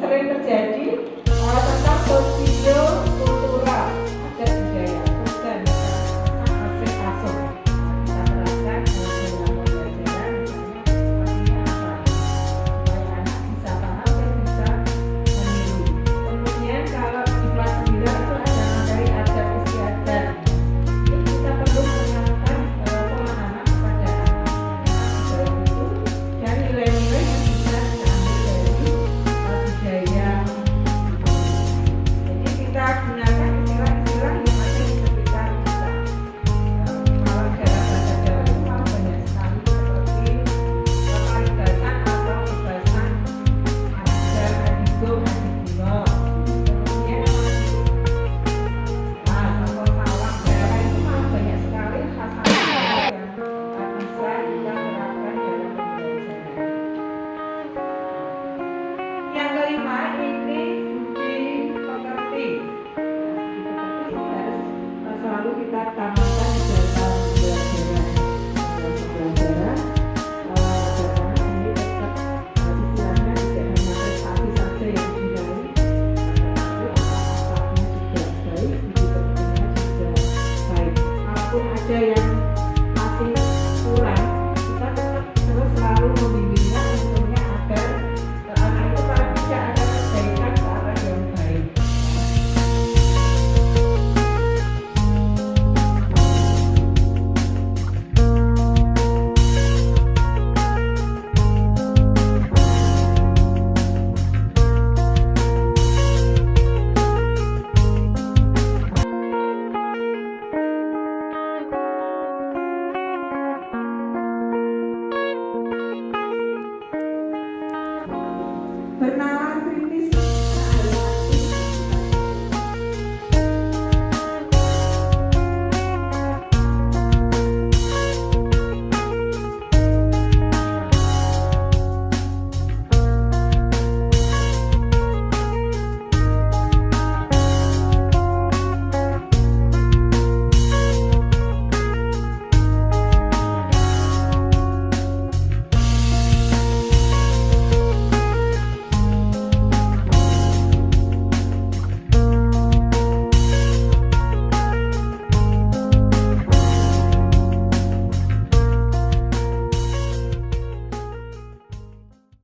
sering terjadi tentang sosio-kultural adat budaya dan aspek kasus. Kita terapkan dalam pembelajaran misalnya apa supaya anak bisa paham dan bisa meniru. Kemudian kalau di kelas 9 itu ada materi adat istiadat. Kita perlu menanamkan pemahaman kepada anak itu dan nilai-nilai yang bisa diambil dari budaya. Jadi kita gunakan istilah-istilah yang ada di sekitar kita. Kalau dalam bahasa Jawa itu malah banyak sekali seperti parigatan atau bebasan ada adigo, adiguno. Kemudian atau sawang daerah itu malah banyak sekali kata-kata yang bisa kita terapkan dalam pembelajaran. Yang kelima ini dimengerti. Dimengerti harus selalu kita tanamkan di dalam pembelajaran. Anak ini tetap istilahnya tidak hanya prestasi saja yang diraih, tetapi akhlak-akhlaknya juga baik, budi pekertinya juga baik. Walaupun ada yang masih kurang, kita tetap terus selalu membimbingnya tentunya agar anak itu paling tidak ada perbaikan ke arah yang baik. Bernalar